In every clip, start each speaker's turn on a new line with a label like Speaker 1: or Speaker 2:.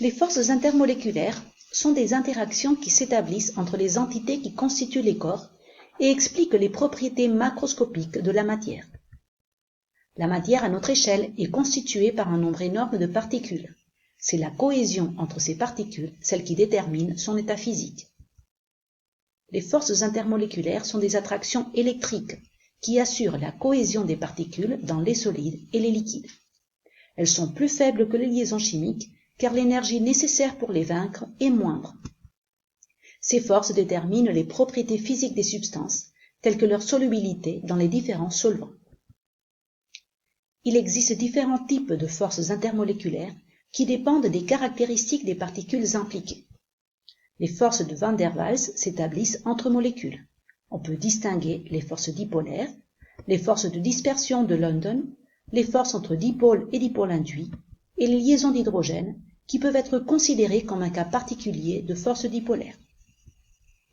Speaker 1: Les forces intermoléculaires sont des interactions qui s'établissent entre les entités qui constituent les corps et expliquent les propriétés macroscopiques de la matière. La matière à notre échelle est constituée par un nombre énorme de particules. C'est la cohésion entre ces particules, celle qui détermine son état physique. Les forces intermoléculaires sont des attractions électriques qui assurent la cohésion des particules dans les solides et les liquides. Elles sont plus faibles que les liaisons chimiques car l'énergie nécessaire pour les vaincre est moindre. Ces forces déterminent les propriétés physiques des substances, telles que leur solubilité dans les différents solvants. Il existe différents types de forces intermoléculaires qui dépendent des caractéristiques des particules impliquées. Les forces de Van der Waals s'établissent entre molécules. On peut distinguer les forces dipolaires, les forces de dispersion de London, les forces entre dipôles et dipôles induits, et les liaisons d'hydrogène, qui peuvent être considérées comme un cas particulier de forces dipolaires.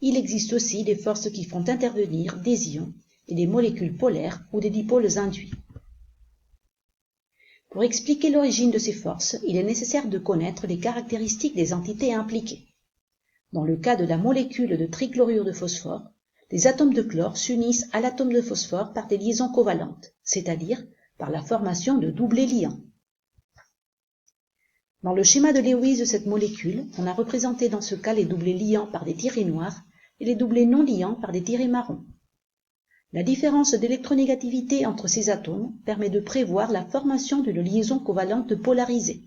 Speaker 1: Il existe aussi des forces qui font intervenir des ions et des molécules polaires ou des dipôles induits. Pour expliquer l'origine de ces forces, il est nécessaire de connaître les caractéristiques des entités impliquées. Dans le cas de la molécule de trichlorure de phosphore, les atomes de chlore s'unissent à l'atome de phosphore par des liaisons covalentes, c'est-à-dire par la formation de doublés liants. Dans le schéma de Lewis de cette molécule, on a représenté dans ce cas les doublés liants par des tirets noirs et les doublés non liants par des tirets marrons. La différence d'électronégativité entre ces atomes permet de prévoir la formation d'une liaison covalente polarisée.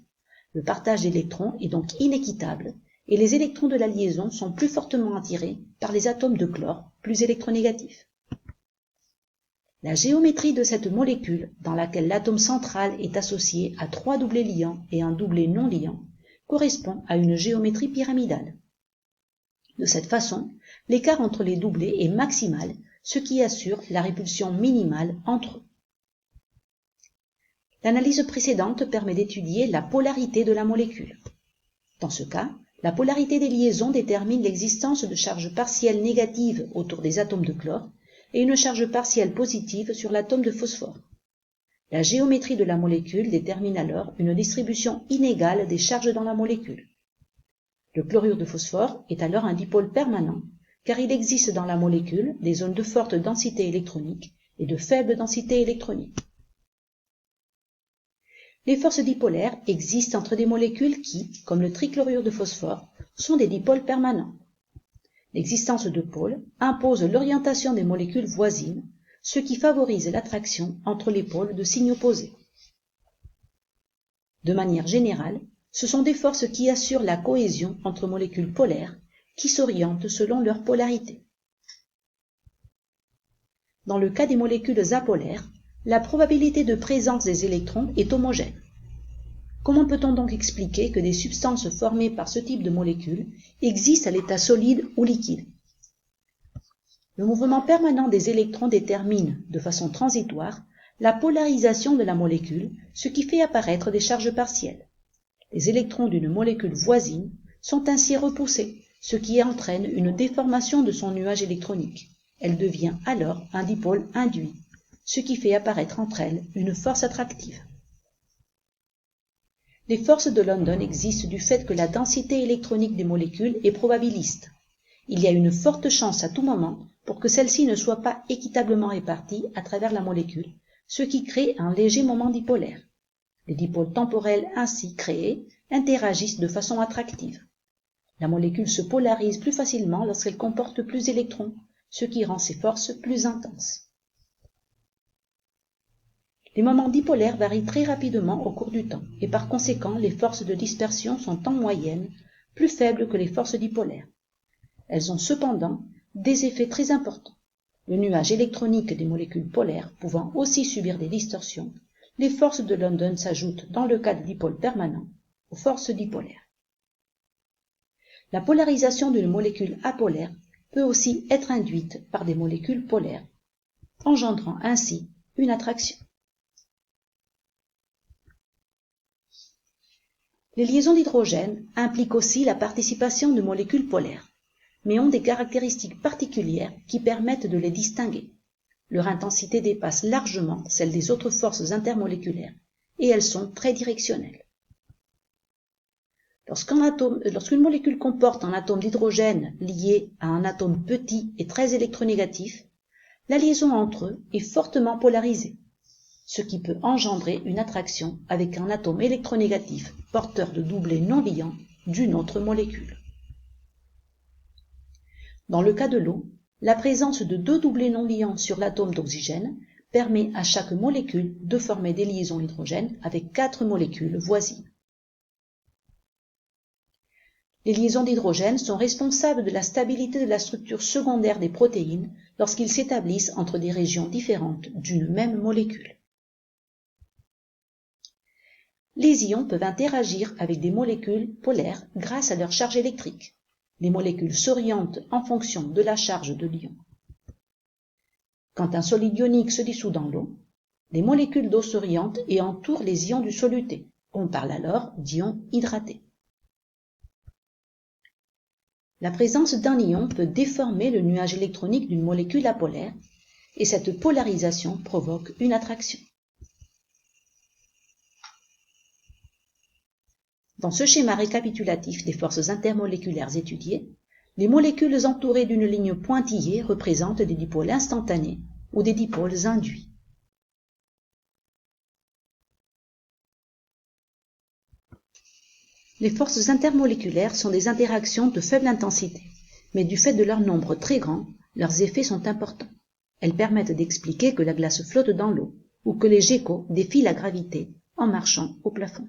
Speaker 1: Le partage d'électrons est donc inéquitable et les électrons de la liaison sont plus fortement attirés par les atomes de chlore, plus électronégatifs. La géométrie de cette molécule, dans laquelle l'atome central est associé à 3 doublés liants et un doublé non liant, correspond à une géométrie pyramidale. De cette façon, l'écart entre les doublés est maximal, ce qui assure la répulsion minimale entre eux. L'analyse précédente permet d'étudier la polarité de la molécule. Dans ce cas, la polarité des liaisons détermine l'existence de charges partielles négatives autour des atomes de chlore et une charge partielle positive sur l'atome de phosphore. La géométrie de la molécule détermine alors une distribution inégale des charges dans la molécule. Le chlorure de phosphore est alors un dipôle permanent, car il existe dans la molécule des zones de forte densité électronique et de faible densité électronique. Les forces dipolaires existent entre des molécules qui, comme le trichlorure de phosphore, sont des dipôles permanents. L'existence de pôles impose l'orientation des molécules voisines, ce qui favorise l'attraction entre les pôles de signes opposés. De manière générale, ce sont des forces qui assurent la cohésion entre molécules polaires qui s'orientent selon leur polarité. Dans le cas des molécules apolaires, la probabilité de présence des électrons est homogène. Comment peut-on donc expliquer que des substances formées par ce type de molécules existent à l'état solide ou liquide? Le mouvement permanent des électrons détermine, de façon transitoire, la polarisation de la molécule, ce qui fait apparaître des charges partielles. Les électrons d'une molécule voisine sont ainsi repoussés, ce qui entraîne une déformation de son nuage électronique. Elle devient alors un dipôle induit, ce qui fait apparaître entre elles une force attractive. Les forces de London existent du fait que la densité électronique des molécules est probabiliste. Il y a une forte chance à tout moment pour que celle-ci ne soit pas équitablement répartie à travers la molécule, ce qui crée un léger moment dipolaire. Les dipôles temporels ainsi créés interagissent de façon attractive. La molécule se polarise plus facilement lorsqu'elle comporte plus d'électrons, ce qui rend ces forces plus intenses. Les moments dipolaires varient très rapidement au cours du temps et par conséquent les forces de dispersion sont en moyenne plus faibles que les forces dipolaires. Elles ont cependant des effets très importants. Le nuage électronique des molécules polaires pouvant aussi subir des distorsions, les forces de London s'ajoutent dans le cas des dipôles permanents aux forces dipolaires. La polarisation d'une molécule apolaire peut aussi être induite par des molécules polaires, engendrant ainsi une attraction. Les liaisons d'hydrogène impliquent aussi la participation de molécules polaires, mais ont des caractéristiques particulières qui permettent de les distinguer. Leur intensité dépasse largement celle des autres forces intermoléculaires et elles sont très directionnelles. Lorsqu'une molécule comporte un atome d'hydrogène lié à un atome petit et très électronégatif, la liaison entre eux est fortement polarisée, ce qui peut engendrer une attraction avec un atome électronégatif porteur de doublés non liants d'une autre molécule. Dans le cas de l'eau, la présence de 2 doublés non liants sur l'atome d'oxygène permet à chaque molécule de former des liaisons hydrogène avec 4 molécules voisines. Les liaisons d'hydrogène sont responsables de la stabilité de la structure secondaire des protéines lorsqu'ils s'établissent entre des régions différentes d'une même molécule. Les ions peuvent interagir avec des molécules polaires grâce à leur charge électrique. Les molécules s'orientent en fonction de la charge de l'ion. Quand un solide ionique se dissout dans l'eau, les molécules d'eau s'orientent et entourent les ions du soluté. On parle alors d'ions hydratés. La présence d'un ion peut déformer le nuage électronique d'une molécule apolaire et cette polarisation provoque une attraction. Dans ce schéma récapitulatif des forces intermoléculaires étudiées, les molécules entourées d'une ligne pointillée représentent des dipôles instantanés ou des dipôles induits. Les forces intermoléculaires sont des interactions de faible intensité, mais du fait de leur nombre très grand, leurs effets sont importants. Elles permettent d'expliquer que la glace flotte dans l'eau ou que les geckos défient la gravité en marchant au plafond.